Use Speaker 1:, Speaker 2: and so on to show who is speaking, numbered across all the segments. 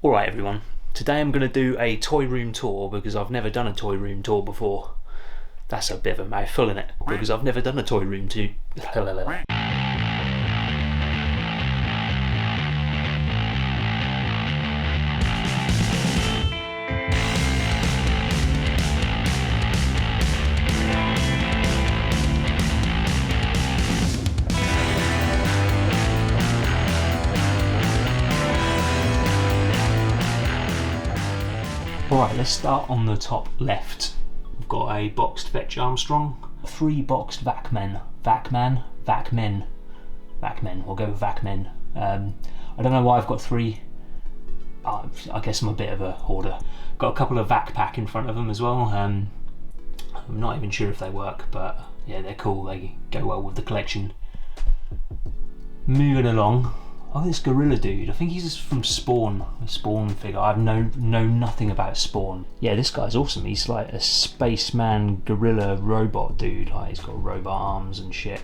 Speaker 1: Alright everyone, today I'm going to do a toy room tour because I've never done a toy room tour before. That's a bit of a mouthful, isn't it? Because I've never done a toy room tour. Alright, let's start on the top left. We've got a boxed Vetch Armstrong, 3 boxed Vacmen, we'll go with Vacmen. I don't know why I've got 3, I guess I'm a bit of a hoarder. Got a couple of Vac Pack in front of them as well. I'm not even sure if they work, but yeah, they're cool, they go well with the collection. Moving along, oh, this gorilla dude, I think he's from Spawn, a Spawn figure. I've know nothing about Spawn. Yeah, this guy's awesome. He's like a spaceman gorilla robot dude. Like, he's got robot arms and shit.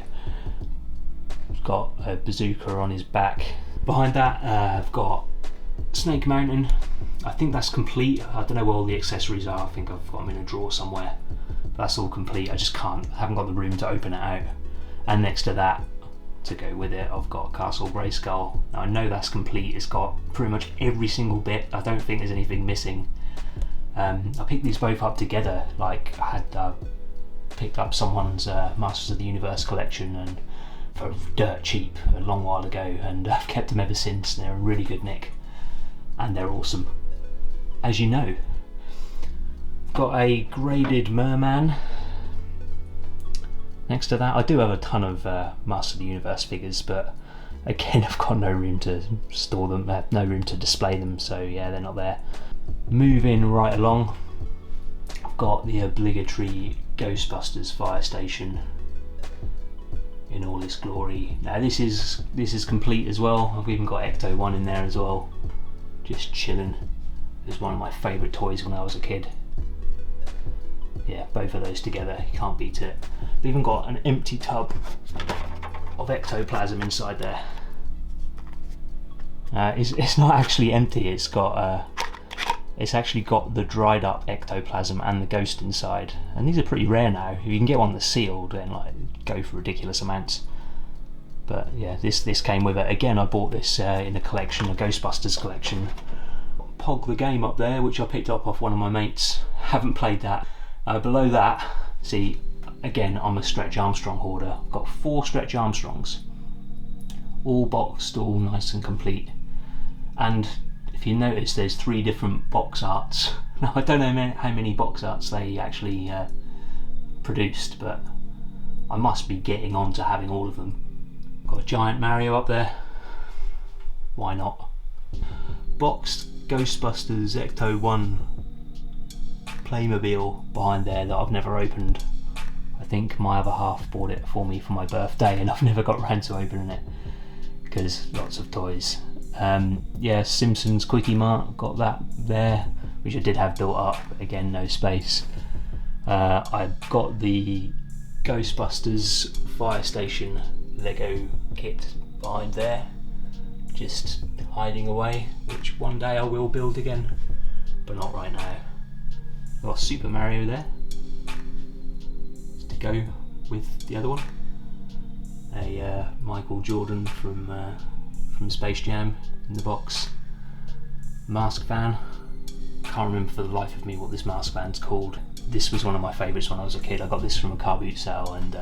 Speaker 1: He's got a bazooka on his back. Behind that, I've got Snake Mountain. I think that's complete. I don't know where all the accessories are. I think I've got them in a drawer somewhere. But that's all complete. I just haven't got the room to open it out. And next to that, to go with it, I've got Castle Grayskull. Now I know that's complete, it's got pretty much every single bit. I don't think there's anything missing. I picked these both up together, like I had picked up someone's Masters of the Universe collection and for dirt cheap a long while ago, and I've kept them ever since. They're in really good nick and they're awesome, as you know. I've got a graded Merman. Next to that, I do have a ton of Master of the Universe figures, but again, I've got no room to store them, no room to display them, so yeah, they're not there. Moving right along, I've got the obligatory Ghostbusters fire station in all its glory. Now this is complete as well. I've even got Ecto 1 in there as well, just chilling. It was one of my favourite toys when I was a kid. Yeah, both of those together, you can't beat it. I've even got an empty tub of ectoplasm inside there. It's not actually empty, it's actually got the dried up ectoplasm and the ghost inside. And these are pretty rare now. If you can get one that's sealed, then like go for ridiculous amounts. But yeah, this came with it. Again, I bought this in a collection, a Ghostbusters collection. Pog the Game up there, which I picked up off one of my mates. Haven't played that. Below that, see, again, I'm a Stretch Armstrong hoarder. I've got 4 Stretch Armstrongs, all boxed, all nice and complete. And if you notice, there's 3 different box arts. Now, I don't know how many box arts they actually produced, but I must be getting on to having all of them. Got a giant Mario up there. Why not? Boxed Ghostbusters Ecto 1 Playmobil behind there that I've never opened. I think my other half bought it for me for my birthday and I've never got around to opening it because lots of toys. Yeah, Simpsons Quickie Mart, got that there, which I did have built up, again no space. I've got the Ghostbusters fire station Lego kit behind there, just hiding away, which one day I will build again, but not right now. Got Super Mario there to go with the other one. A Michael Jordan from Space Jam in the box. Mask Van. Can't remember for the life of me what this mask van's called. This was one of my favourites when I was a kid. I got this from a car boot sale. And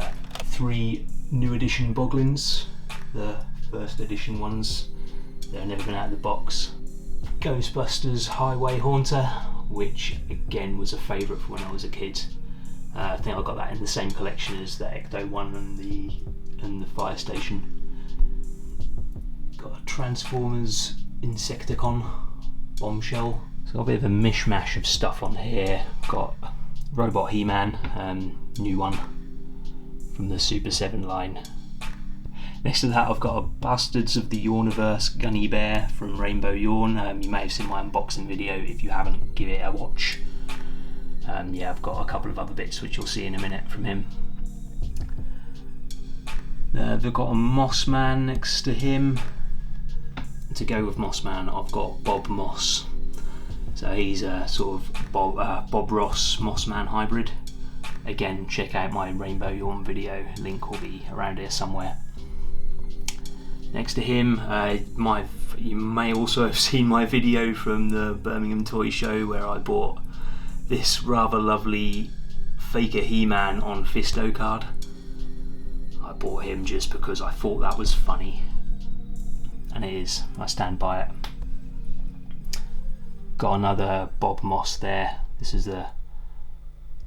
Speaker 1: 3 new edition Boglins, the first edition ones. They've never been out of the box. Ghostbusters Highway Haunter, which again was a favourite for when I was a kid. I think I got that in the same collection as the Ecto 1 and the fire station. Got a Transformers Insecticon Bombshell. So got a bit of a mishmash of stuff on here. Got Robot He-Man, new one from the Super 7 line. Next to that I've got a Bastards of the Yawniverse Gunny Bear from Rainbow Yawn. You may have seen my unboxing video. If you haven't, give it a watch. Yeah, I've got a couple of other bits which you'll see in a minute from him. They've got a Moss Man next to him. to go with Mossman, I've got Bob Moss. So he's a sort of Bob Ross Mossman hybrid. Again, check out my Rainbow Yawn video, link will be around here somewhere. Next to him, you may also have seen my video from the Birmingham Toy Show where I bought this rather lovely Faker He-Man on Fisto card. I bought him just because I thought that was funny, and it is. I stand by it. Got another Bob Moss there. This is the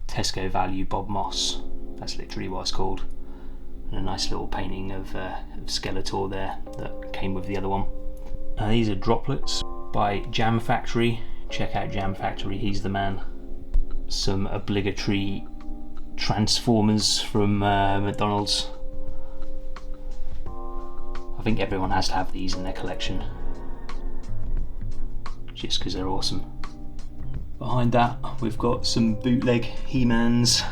Speaker 1: Tesco Value Bob Moss. That's literally what it's called. And a nice little painting of Skeletor there that came with the other one. These are droplets by Jam Factory. Check out Jam Factory, he's the man. Some obligatory Transformers from McDonald's. I think everyone has to have these in their collection, just because they're awesome. Behind that we've got some bootleg He-Mans,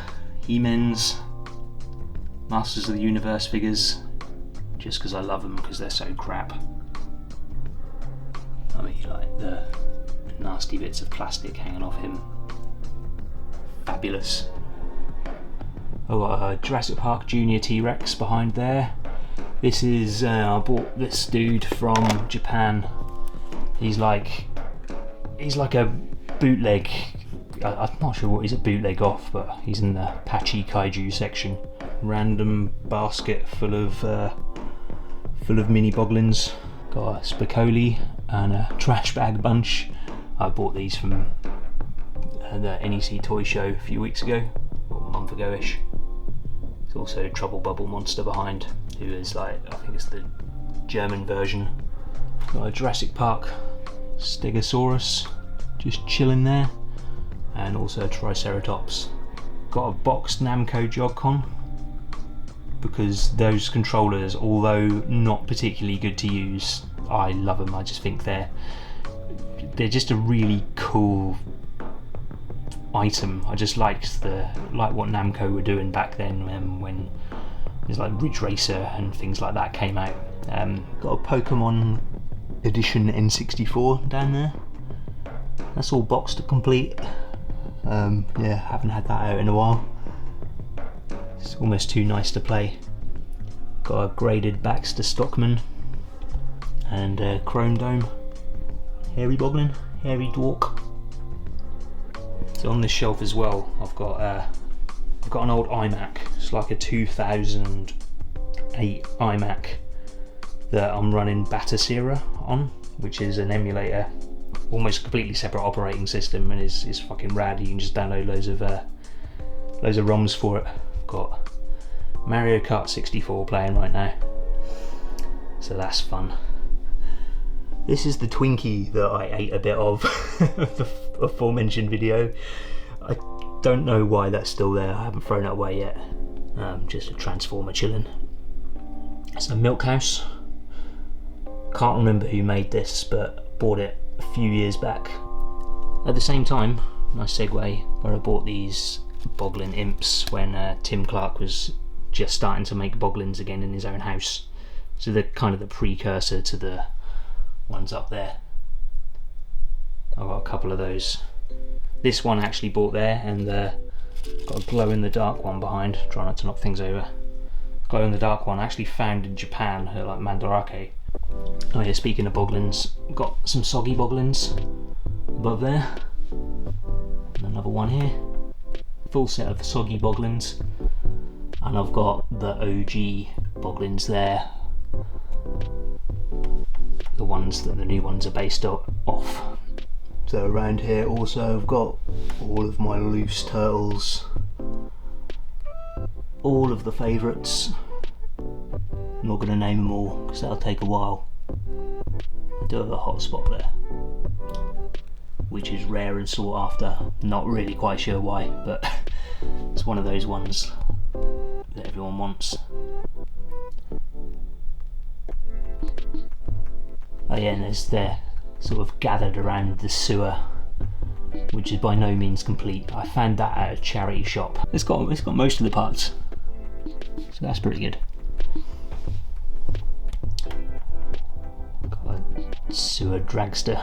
Speaker 1: Masters of the Universe figures, just because I love them because they're so crap. I mean, like the nasty bits of plastic hanging off him. Fabulous. I've got a Jurassic Park Junior T-Rex behind there. This is, I bought this dude from Japan. He's like a bootleg, I'm not sure what he's a bootleg off, but he's in the Patchy Kaiju section. Random basket full of mini Boglins. Got a Spicoli and a Trash Bag Bunch. I bought these from the NEC Toy Show a few weeks ago, or a month ago-ish. There's also Trouble Bubble Monster behind, who is like, I think it's the German version. Got a Jurassic Park Stegosaurus just chilling there, and also a Triceratops. Got a boxed Namco Jog-Con, because those controllers, although not particularly good to use, I love them. I just think they're just a really cool item. I just like what Namco were doing back then when there's like Ridge Racer and things like that came out. Got a Pokemon Edition N64 down there. That's all boxed to complete. Yeah, haven't had that out in a while. It's almost too nice to play. Got a graded Baxter Stockman and a Chrome Dome. Hairy Boglin, Hairy Dwark. So on this shelf as well, I've got an old iMac. It's like a 2008 iMac that I'm running Batocera on, which is an emulator, almost completely separate operating system, and is fucking rad. You can just download loads of ROMs for it. Got Mario Kart 64 playing right now, so that's fun. This is the Twinkie that I ate a bit of the aforementioned video. I don't know why that's still there. I haven't thrown it away yet. Just a Transformer chilling. It's a Milk House. Can't remember who made this, but bought it a few years back. At the same time, nice segue, where I bought these Boglin Imps when Tim Clark was just starting to make Boglins again in his own house. So they're kind of the precursor to the ones up there. I've got a couple of those. This one I actually bought there, and got a glow in the dark one behind. Try not to knock things over. Glow in the dark one I actually found in Japan at like Mandarake. Oh yeah, speaking of Boglins, got some soggy Boglins above there. And another one here. Full set of soggy Boglins. And I've got the OG Boglins there. The ones that the new ones are based off. So around here also I've got all of my loose turtles, all of the favourites. I'm not going to name them all because that'll take a while. I do have a hot spot there, which is rare and sought after. Not really quite sure why, but it's one of those ones that everyone wants. Oh yeah, and they're sort of gathered around the sewer, which is by no means complete. I found that at a charity shop. It's got most of the parts, so that's pretty good. Got a Sewer dragster.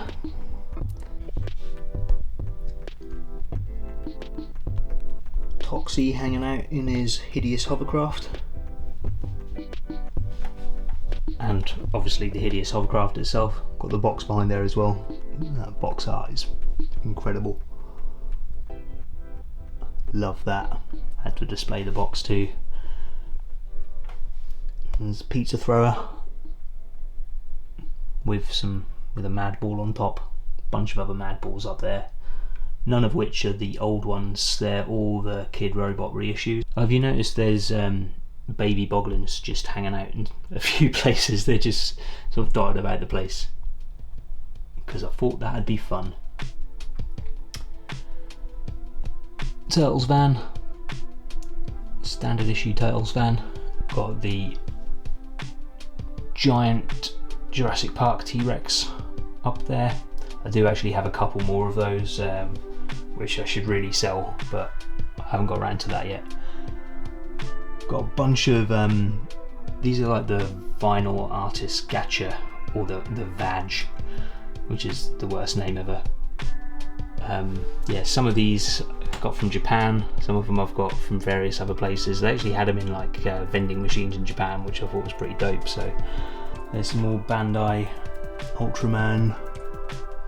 Speaker 1: Toxie hanging out in his hideous hovercraft. And obviously the hideous hovercraft itself. Got the box behind there as well. That box art is incredible. Love that. Had to display the box too. There's a pizza thrower with a mad ball on top. Bunch of other mad balls up there. None of which are the old ones. They're all the Kid Robot reissues. Have you noticed there's baby boglins just hanging out in a few places? They're just sort of dotted about the place. Because I thought that'd be fun. Turtles van. Standard issue Turtles van. Got the giant Jurassic Park T-Rex up there. I do actually have a couple more of those, which I should really sell, but I haven't got around to that yet. Got a bunch of, these are like the vinyl artist gacha, or the Vag, which is the worst name ever. Yeah, some of these I've got from Japan, some of them I've got from various other places. They actually had them in like vending machines in Japan, which I thought was pretty dope. So there's some more Bandai Ultraman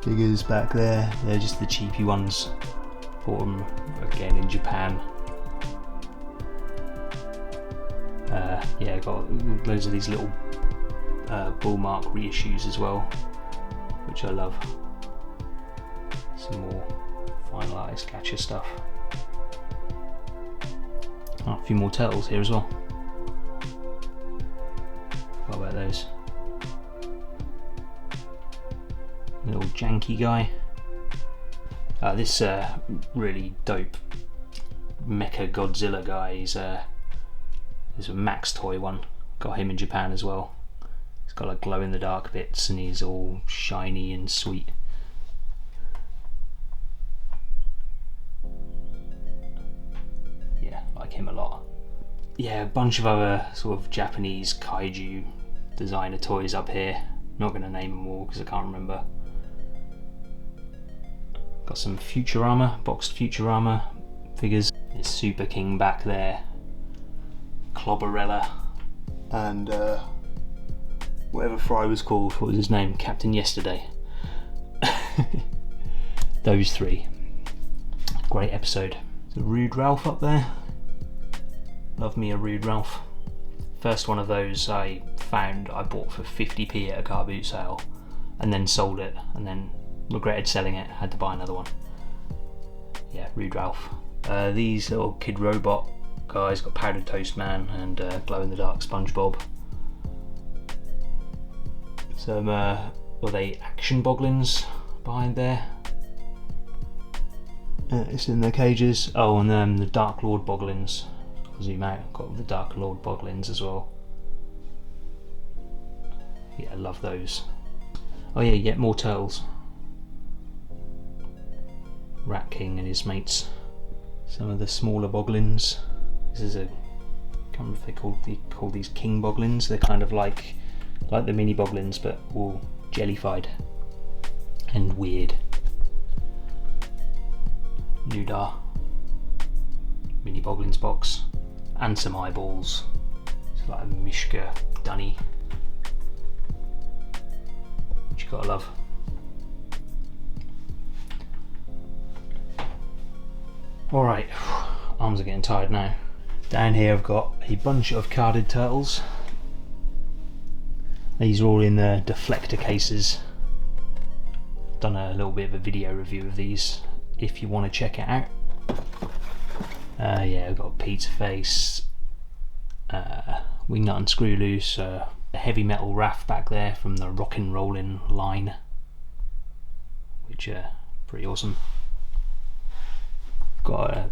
Speaker 1: figures back there. They're just the cheapy ones. Bought them again in Japan. Yeah, got loads of these little Bullmark reissues as well, which I love. Some more final artist gacha stuff. Oh, a few more turtles here as well. Forgot about those. Little janky guy. This really dope Mecha Godzilla guy. There's a Max Toy one. Got him in Japan as well. He's got like glow in the dark bits and he's all shiny and sweet. Yeah, like him a lot. Yeah, a bunch of other sort of Japanese kaiju designer toys up here. Not going to name them all because I can't remember. Got some Futurama, boxed Futurama figures. There's Super King back there. Clobberella. And whatever Fry was called, what was his name? Captain Yesterday. Those three. Great episode. There's a Rude Ralph up there. Love me a Rude Ralph. First one of those I found, I bought for 50p at a car boot sale and then sold it and then regretted selling it, had to buy another one. Yeah, Rude Ralph. These little Kid Robot guys, got Powdered Toast Man and Glow in the Dark SpongeBob. Some, were they Action Boglins behind there? It's in their cages. Oh, and then the Dark Lord Boglins. I'll zoom out, got the Dark Lord Boglins as well. Yeah, I love those. Oh yeah, yet more turtles. Rat King and his mates. Some of the smaller Boglins. This is a, I can't remember if they call these King Boglins. They're kind of like the mini Boglins, but all jellified and weird. Nudar. Mini Boglins box. And some eyeballs. It's like a Mishka Dunny. Which you gotta love. Alright, arms are getting tired now. Down here I've got a bunch of carded turtles. These are all in the deflector cases. Done a little bit of a video review of these if you want to check it out. Yeah, I've got Pizza Face, Wingnut and Screw Loose, a Heavy Metal Raph back there from the Rockin' Rollin' line, which are pretty awesome. Got a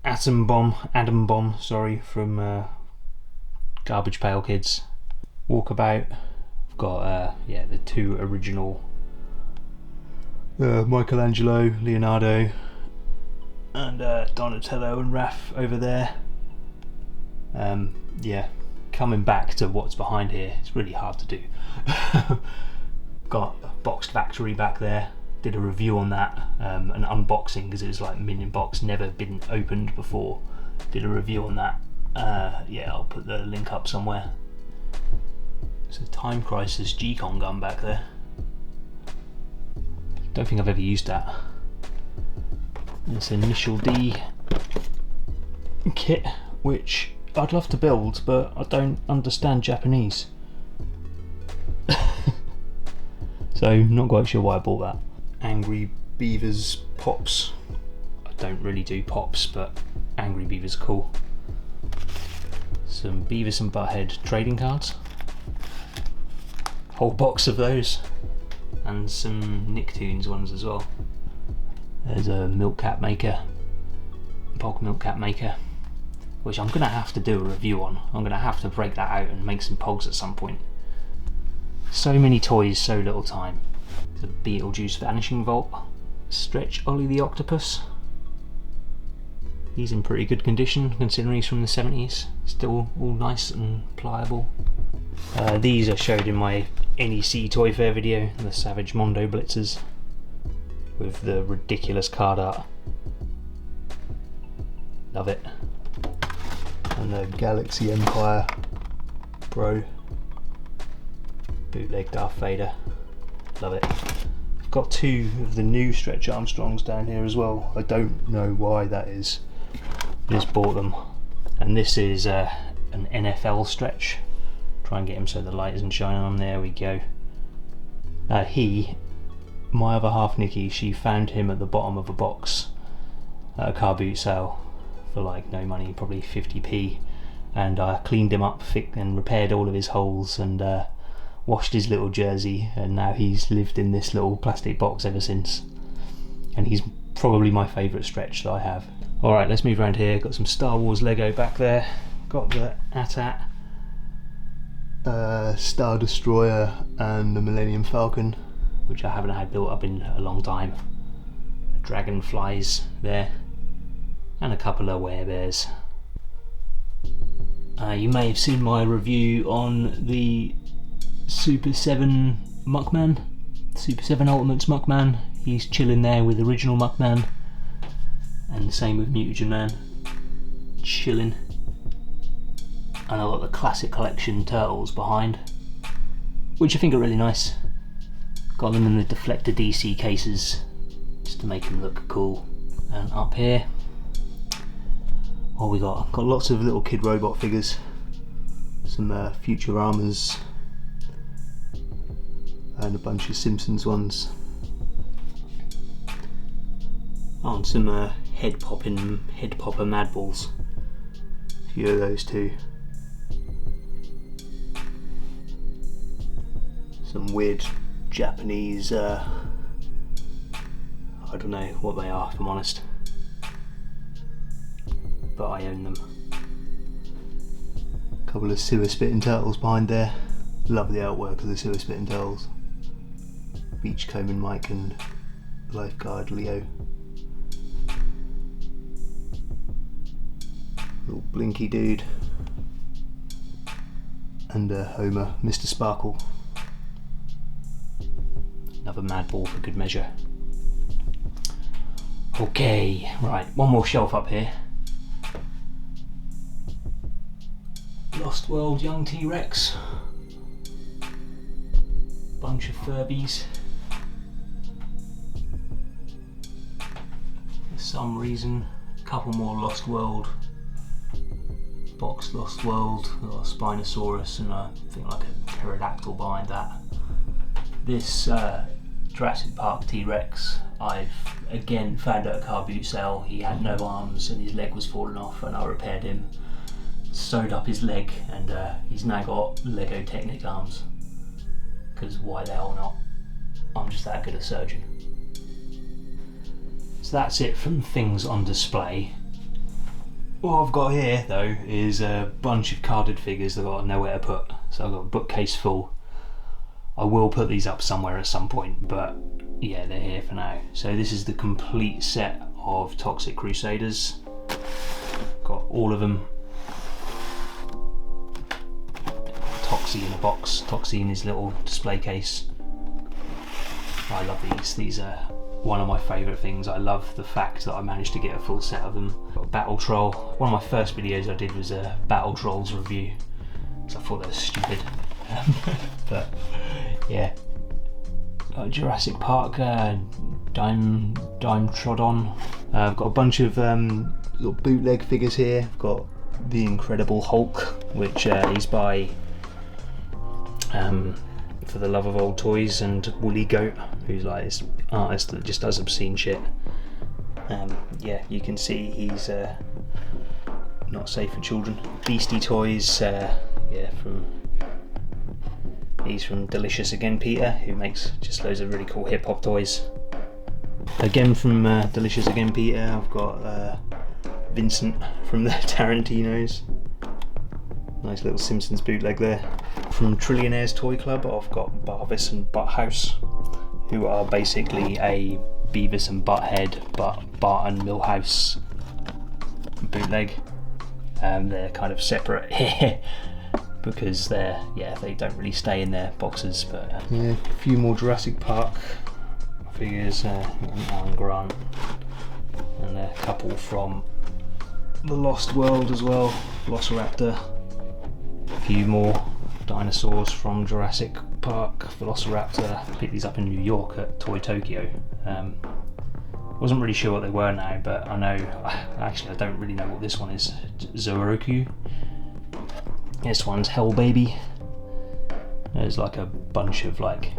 Speaker 1: Adam Bomb, sorry, from Garbage Pail Kids. Walkabout. I've got yeah, the two original Michelangelo, Leonardo, and Donatello and Raph over there. Yeah, coming back to what's behind here, it's really hard to do. Got Boxed Factory back there. Did a review on that, an unboxing, because it was like minion box, never been opened before. Did a review on that. Yeah, I'll put the link up somewhere. It's a Time Crisis G-Con gun back there. Don't think I've ever used that. It's an Initial D kit, which I'd love to build, but I don't understand Japanese. So not quite sure why I bought that. Angry Beavers pops. I don't really do pops, but Angry Beavers are cool. Some Beavis and Butthead trading cards. Whole box of those. And some Nicktoons ones as well. There's a Milk Cat Maker, Pog Milk Cat Maker, which I'm going to have to do a review on. I'm going to have to break that out and make some Pogs at some point. So many toys, so little time. The Beetlejuice Vanishing Vault, Stretch Ollie the Octopus. He's in pretty good condition considering he's from the 70s. Still all nice and pliable. These are showed in my NEC Toy Fair video, the Savage Mondo Blitzers, with the ridiculous card art. Love it. And the Galaxy Empire Pro bootleg Darth Vader. Love it. I've got two of the new Stretch Armstrongs down here as well. I don't know why that is. Just bought them. And this is an NFL Stretch. Try and get him so the light isn't shining on. There we go. My other half Nikki, she found him at the bottom of a box at a car boot sale for like no money, probably 50p, and I cleaned him up and repaired all of his holes and washed his little jersey, and now he's lived in this little plastic box ever since, and he's probably my favourite Stretch that I have. Alright, let's move around here. Got some Star Wars Lego back there. Got the AT-AT, Star Destroyer and the Millennium Falcon, which I haven't had built up in a long time. Dragonflies there, and a couple of werebears. You may have seen my review on the Super 7 Muckman, Super 7 Ultimates Muckman. He's chilling there with original Muckman, and the same with Mutagen Man, chilling. And I've got the Classic Collection Turtles behind, which I think are really nice. Got them in the Deflector DC cases just to make them look cool. And up here, what we got? Got lots of little Kid Robot figures, some Futuramas, and a bunch of Simpsons ones. Oh, and some head popper Madballs. A few of those too. Some weird Japanese, I don't know what they are if I'm honest, but I own them. A couple of Sewer Spitting Turtles behind there. Love the artwork of the Sewer Spitting Turtles. Beachcombing Mike and Lifeguard Leo. Little Blinky dude. And Homer, Mr. Sparkle. Another Madball for good measure. Okay, right, one more shelf up here. Lost World Young T-Rex. Bunch of Furbies. For some reason, a couple more Lost World. Box Lost World. We've got a Spinosaurus and I think like a pterodactyl behind that. This Jurassic Park T-Rex I've again found at a car boot sale. He had no arms and his leg was falling off, and I repaired him, sewed up his leg, and he's now got Lego Technic arms, because why the hell not? I'm just that good a surgeon. So that's it from things on display. What I've got here though is a bunch of carded figures that I've got nowhere to put, so I've got a bookcase full. I will put these up somewhere at some point, but yeah, they're here for now. So this is the complete set of Toxic Crusaders. Got all of them. Toxie in a box, Toxie in his little display case. I love these. These are one of my favourite things. I love the fact that I managed to get a full set of them. Got Battle Troll. One of my first videos I did was a Battle Trolls review, because I thought they were stupid. But yeah, Jurassic Park, Dime Trodon. I've got a bunch of little bootleg figures here. I've got the Incredible Hulk, which is by For the Love of Old Toys and Woolly Goat, who's like this artist that just does obscene shit. Yeah, you can see he's not safe for children. Beastie Toys, he's from Delicious Again Peter, who makes just loads of really cool hip hop toys. Again from Delicious Again Peter, I've got Vincent from the Tarantinos. Nice little Simpsons bootleg there. From Trillionaires Toy Club, I've got Barvis and Butthouse, who are basically a Beavis and Butthead but Bart and Milhouse bootleg. They're kind of separate here because they don't really stay in their boxes. But yeah, a few more Jurassic Park figures, Alan Grant, and a couple from The Lost World as well, Velociraptor. A few more dinosaurs from Jurassic Park, Velociraptor. I picked these up in New York at Toy Tokyo. Wasn't really sure what they were now, but I know, actually I don't really know what this one is. Zoroku. This one's Hell Baby. There's like a bunch of like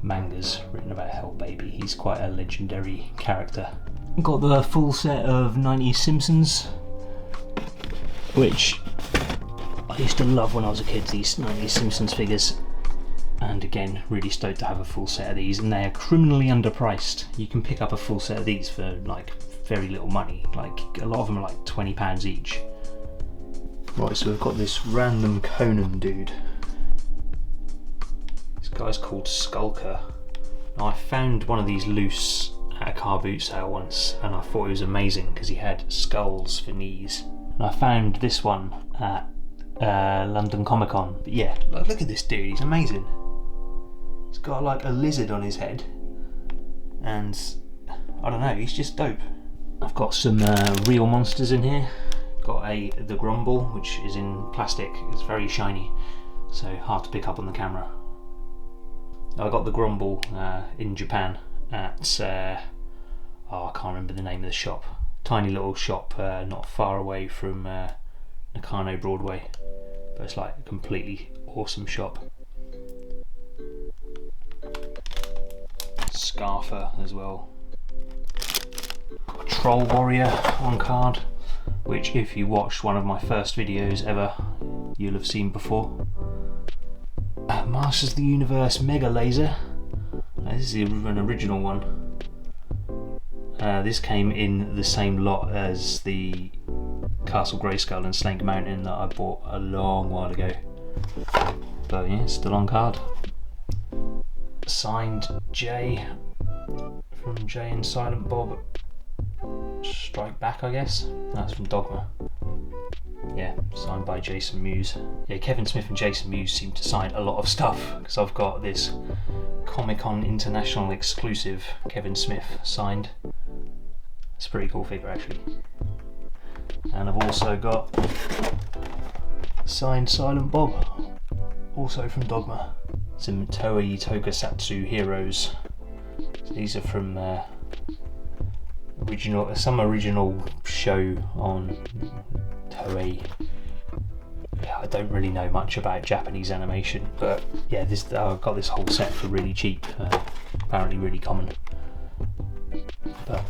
Speaker 1: mangas written about Hell Baby. He's quite a legendary character. Got the full set of 90s Simpsons, which I used to love when I was a kid, these 90s Simpsons figures. And again, really stoked to have a full set of these, and they're criminally underpriced. You can pick up a full set of these for like very little money, like a lot of them are like £20 each. Right, so we've got this random Conan dude. This guy's called Skulker. Now, I found one of these loose at a car boot sale once, and I thought it was amazing because he had skulls for knees. And I found this one at London Comic Con. But yeah, look at this dude, he's amazing. He's got like a lizard on his head, and I don't know, he's just dope. I've got some real monsters in here. Got the Grumble, which is in plastic. It's very shiny, so hard to pick up on the camera. I got the Grumble in Japan at I can't remember the name of the shop. Tiny little shop not far away from Nakano Broadway, but it's like a completely awesome shop. Scarfer as well. Got a Troll Warrior on card, which if you watched one of my first videos ever, you'll have seen before. Masters of the Universe Mega Laser. This is an original one. This came in the same lot as the Castle Grayskull and Snake Mountain that I bought a long while ago. But yeah, still on card. Signed Jay from Jay and Silent Bob Strike Back, I guess. That's from Dogma. Yeah, signed by Jason Mewes. Yeah, Kevin Smith and Jason Mewes seem to sign a lot of stuff, because I've got this Comic-Con International exclusive Kevin Smith signed. It's a pretty cool figure actually. And I've also got signed Silent Bob, also from Dogma. Some Toei Tokusatsu heroes. So these are from some original show on Toei. Yeah, I don't really know much about Japanese animation, but yeah, I've got this whole set for really cheap. Apparently really common, but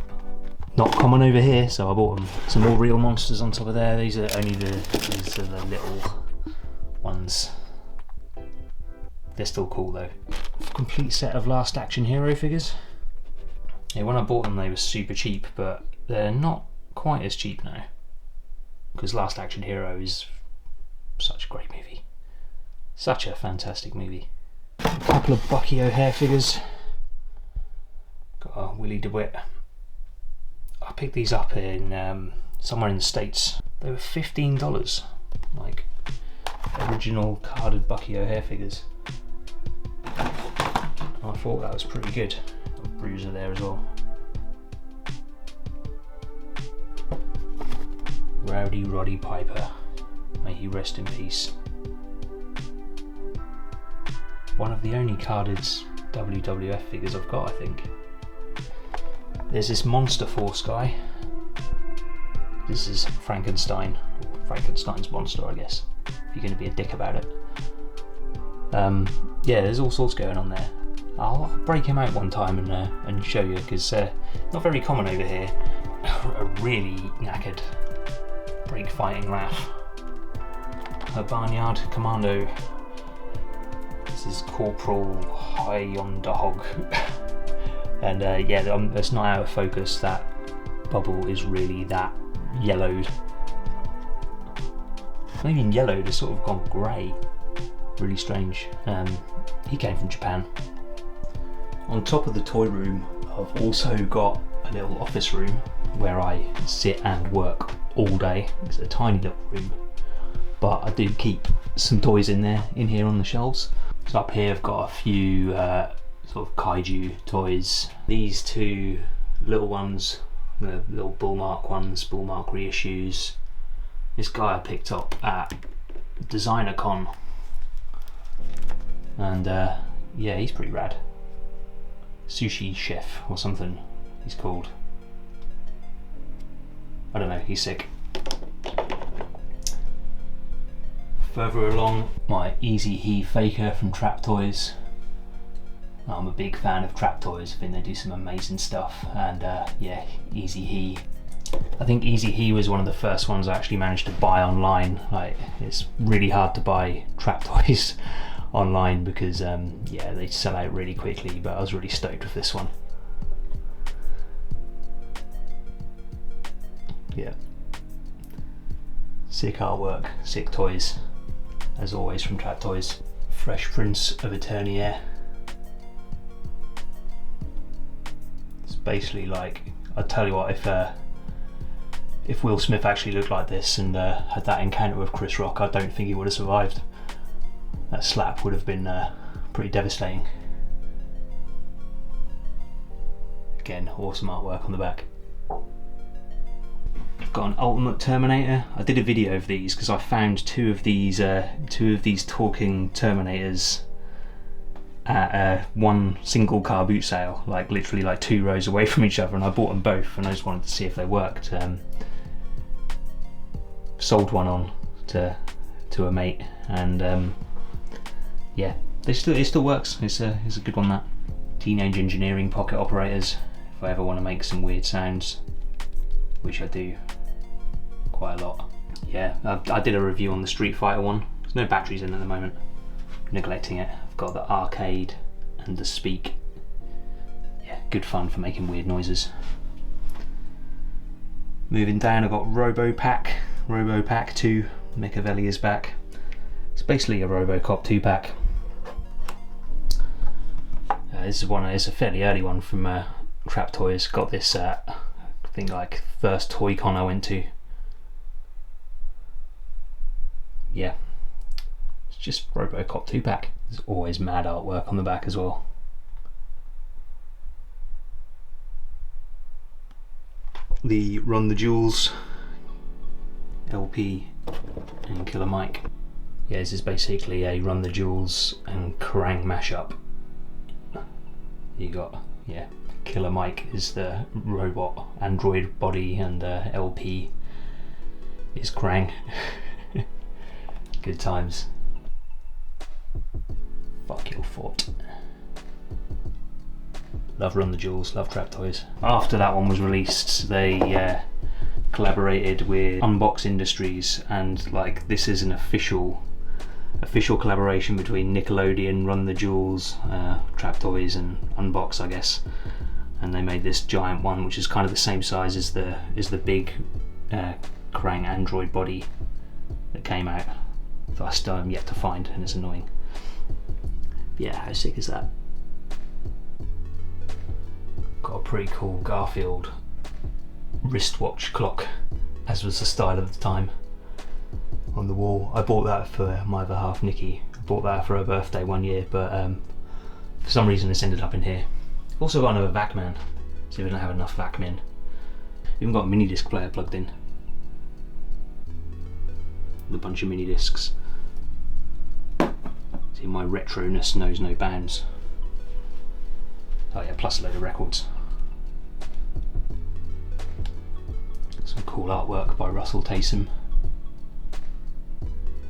Speaker 1: not common over here, so I bought them. Some more real monsters on top of there. These are the little ones. They're still cool though. Complete set of Last Action Hero figures. Yeah, when I bought them they were super cheap, but they're not quite as cheap now, because Last Action Hero is such a great movie. Such a fantastic movie. A couple of Bucky O'Hare figures. Got a Willie DeWitt. I picked these up in somewhere in the States. They were $15, like original carded Bucky O'Hare figures. I thought that was pretty good. Got a bruiser there as well. Rowdy Roddy Piper, may he rest in peace. One of the only carded WWF figures I've got, I think. There's this Monster Force guy. This is Frankenstein, or Frankenstein's monster, I guess, if you're going to be a dick about it. Yeah, there's all sorts going on there. I'll break him out one time and show you, because not very common over here. A really knackered break fighting laugh. A Barnyard Commando. This is Corporal Hyondahog. And yeah, it's not out of focus. That bubble is really that yellowed. Not even yellowed, it's sort of gone grey. Really strange. He came from Japan. On top of the toy room, I've also got a little office room where I sit and work all day. It's a tiny little room, but I do keep some toys in here on the shelves. So up here I've got a few sort of kaiju toys. These two little ones, the little Bullmark ones, Bullmark reissues. This guy I picked up at Designer Con, and yeah, he's pretty rad. Sushi Chef or something he's called. I don't know, he's sick. Further along, my Easy He Faker from Trap Toys. I'm a big fan of Trap Toys. I think they do some amazing stuff, and yeah, Easy He. I think Easy He was one of the first ones I actually managed to buy online. Like, it's really hard to buy Trap Toys online because yeah, they sell out really quickly, but I was really stoked with this one. Yeah, sick artwork, sick toys, as always from Trap Toys. Fresh Prince of Eternia. It's basically like, I'll tell you what, if Will Smith actually looked like this and had that encounter with Chris Rock, I don't think he would have survived. That slap would have been pretty devastating. Again, awesome artwork on the back. I've got an Ultimate Terminator. I did a video of these because I found two of these talking Terminators at one single car boot sale, like literally like 2 rows away from each other, and I bought them both and I just wanted to see if they worked. Sold one on to a mate, and yeah, it still works. It's a good one, that. Teenage Engineering Pocket Operators, if I ever want to make some weird sounds, which I do quite a lot. Yeah, I did a review on the Street Fighter one. There's no batteries in at the moment, neglecting it. I've got the arcade and the Speak. Yeah, good fun for making weird noises. Moving down, I've got RoboPack 2, Machiavelli is back. It's basically a RoboCop 2-pack. This is it's a fairly early one from Trap Toys. Got this at, I think, like first Toy Con I went to. Yeah, it's just RoboCop 2-pack. There's always mad artwork on the back as well. The Run the Jewels LP and Killer Mike. Yeah, this is basically a Run the Jewels and Kerrang mashup. You got, yeah, Killer Mike is the robot android body, and LP is Kerrang. Good times. Fuck your fort. Love Run the Jewels, love Trap Toys. After that one was released, they collaborated with Unbox Industries, and like, this is an official collaboration between Nickelodeon, Run the Jewels, Trap Toys and Unbox, I guess. And they made this giant one, which is kind of the same size as the big Kerrang android body that came out, that I still am yet to find, and it's annoying. Yeah, how sick is that? Got a pretty cool Garfield wristwatch clock, as was the style of the time, on the wall. I bought that for my other half, Nikki. I bought that for her birthday one year, but For some reason this ended up in here. Also got another Vacman, so we don't have enough Vacmin. Even got a mini disc player plugged in. With a bunch of mini discs. See, my retroness knows no bounds. Oh yeah, plus a load of records. Some cool artwork by Russell Taysom.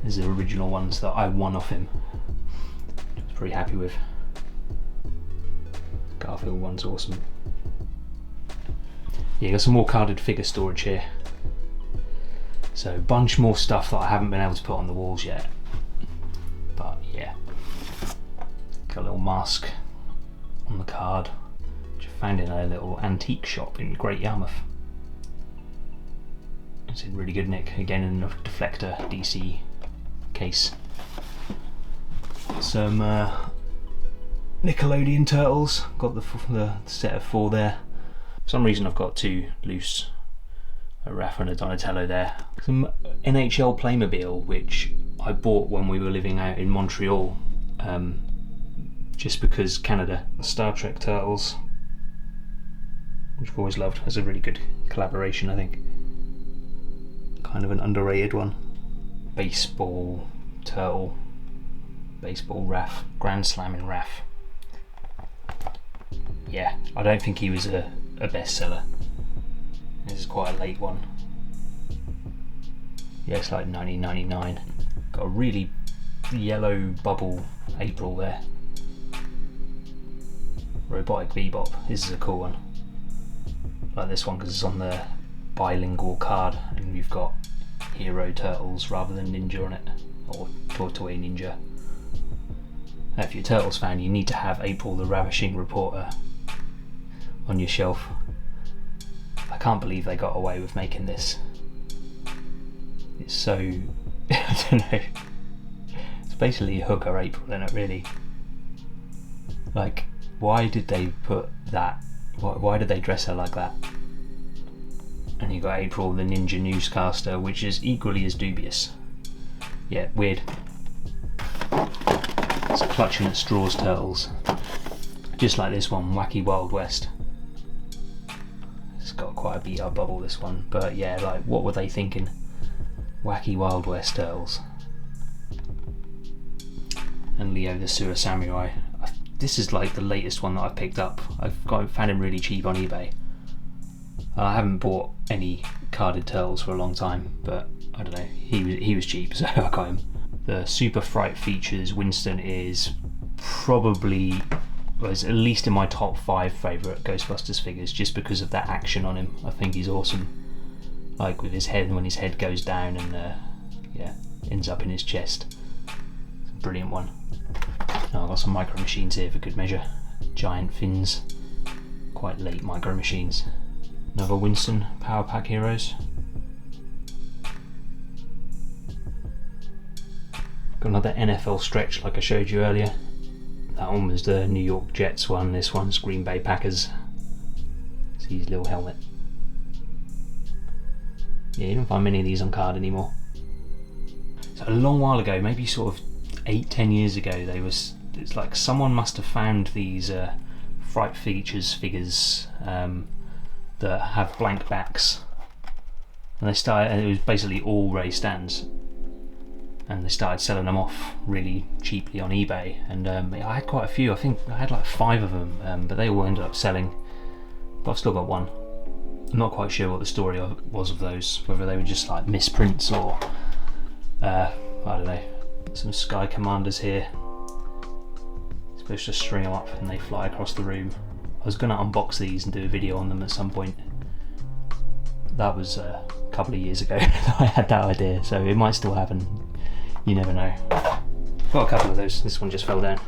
Speaker 1: These are the original ones that I won off him. I was pretty happy with. Garfield one's awesome. Yeah, got some more carded figure storage here. So a bunch more stuff that I haven't been able to put on the walls yet. But yeah. Got a little mask on the card, which I found in a little antique shop in Great Yarmouth. It's in really good nick, again in a deflector DC case. Some Nickelodeon Turtles, got the set of 4 there. For some reason I've got 2 loose, a Raph and a Donatello there. Some NHL Playmobil, which I bought when we were living out in Montreal, just because Canada. Star Trek Turtles, which I've always loved. It's a really good collaboration, I think. Kind of an underrated one. Baseball Turtle, Baseball Raph, Grand Slamming Raph. Yeah, I don't think he was a bestseller. This is quite a late one. Yeah, it's like 1999. Got a really yellow bubble April there. Robotic Bebop. This is a cool one. I like this one because it's on the bilingual card, and you've got Hero Turtles rather than Ninja on it, or Tortoise Ninja. Now, if you're a Turtles fan, you need to have April the Ravishing Reporter on your shelf. I can't believe they got away with making this. It's so... I don't know. It's basically Hook or April in it, really. Like, why did they put that? Why did they dress her like that? And you got April the Ninja Newscaster, which is equally as dubious. Yeah, weird. It's Clutching at Straws Turtles. Just like this one, Wacky Wild West. It's got quite a beat up bubble, this one, but yeah, like, what were they thinking? Wacky Wild West Turtles. And Leo the Sewer Samurai. This is like the latest one that I've picked up. Found him really cheap on eBay. I haven't bought any carded Turtles for a long time, but I don't know, he was cheap, so I got him. The Super Fright Features Winston is probably, was at least in my top 5 favourite Ghostbusters figures, just because of that action on him. I think he's awesome. Like with his head, when his head goes down and yeah, ends up in his chest. It's a brilliant one. Now I've got some Micro Machines here for good measure. Giant fins, quite late Micro Machines. Another Winston Power Pack Heroes. Got another NFL Stretch like I showed you earlier. That one was the New York Jets one, this one's Green Bay Packers. See his little helmet. Yeah, you don't find many of these on card anymore. So a long while ago, maybe sort of 8-10 years ago, it's like someone must have found these Fright Features figures that have blank backs, and it was basically all Ray Stans, and they started selling them off really cheaply on eBay, and I had quite a few. I think I had like 5 of them, but they all ended up selling, but I've still got one. I'm not quite sure what the story was of those, whether they were just like misprints or I don't know. Some Sky Commanders here. Supposed to string them up and they fly across the room. I was going to unbox these and do a video on them at some point. That was a couple of years ago that I had that idea, so it might still happen. You never know. Got a couple of those. This one just fell down.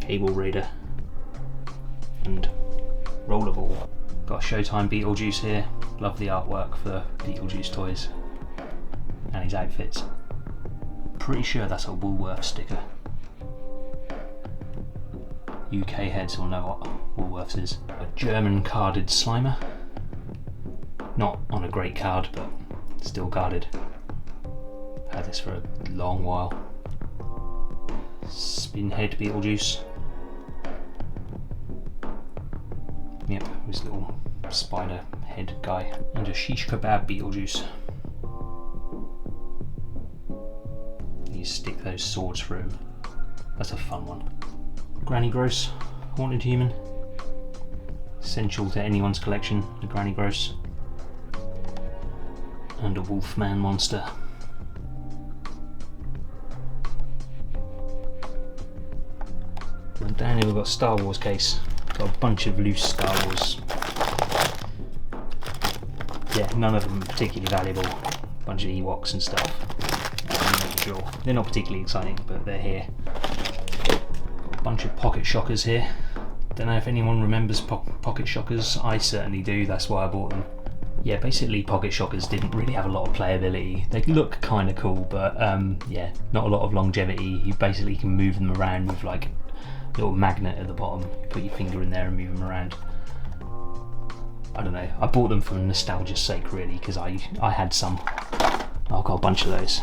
Speaker 1: Cable Raider and Rollerball. Got a Showtime Beetlejuice here. Love the artwork for the Beetlejuice toys and his outfits. Pretty sure that's a Woolworths sticker. UK heads will know what Woolworths is. A German carded Slimer. Not on a great card, but still carded. Had this for a long while. Spinhead Beetlejuice. his little spider head guy, and a shish kebab Beetlejuice. You stick those swords through him. That's a fun one. Granny Gross, Haunted Human. Essential to anyone's collection, the Granny Gross. And a Wolfman monster. And down here we've got a Star Wars case. Got a bunch of loose Star Wars. Yeah, none of them are particularly valuable. A bunch of Ewoks and stuff. They're not particularly exciting, but they're here. Got a bunch of Pocket Shockers here. Don't know if anyone remembers Pocket Shockers. I certainly do, that's why I bought them. Yeah, basically Pocket Shockers didn't really have a lot of playability. They look kind of cool, but yeah, not a lot of longevity. You basically can move them around with like a little magnet at the bottom. You put your finger in there and move them around. I don't know, I bought them for nostalgia's sake really, because I had some. I've got a bunch of those.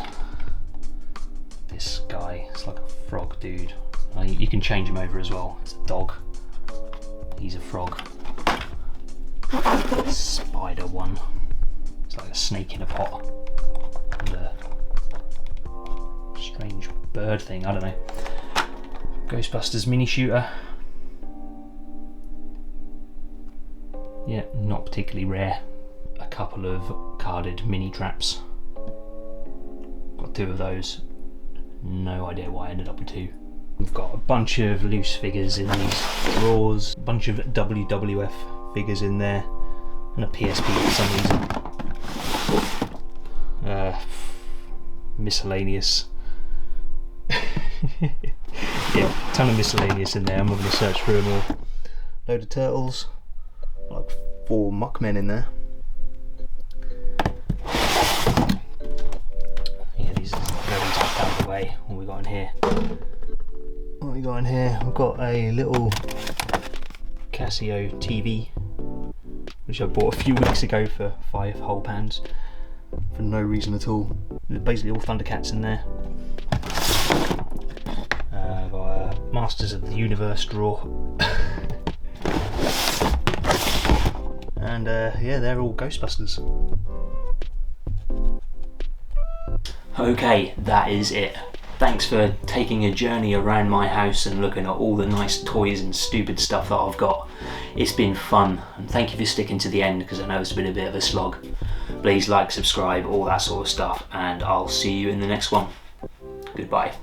Speaker 1: This guy, it's like a frog dude. You can change him over as well. It's a dog. He's a frog. Spider one. It's like a snake in a pot. And a strange bird thing, I don't know. Ghostbusters mini shooter. Yeah, not particularly rare. A couple of carded mini traps. Got 2 of those. No idea why I ended up with 2. We've got a bunch of loose figures in these drawers, a bunch of WWF figures in there, and a PSP for some reason. Miscellaneous. Yeah, ton of miscellaneous in there. I'm not going to search through them all. Load of turtles, like 4 Muckmen in there. Yeah, these are very tucked out of the way. What we got in here? What we got in here? We've got a little Casio TV, which I bought a few weeks ago for £5 whole for no reason at all. Basically all Thundercats in there. I've got a Masters of the Universe drawer. And yeah, they're all Ghostbusters. Okay, that is it. Thanks for taking a journey around my house and looking at all the nice toys and stupid stuff that I've got. It's been fun, and thank you for sticking to the end, because I know it's been a bit of a slog. Please like, subscribe, all that sort of stuff, and I'll see you in the next one. Goodbye.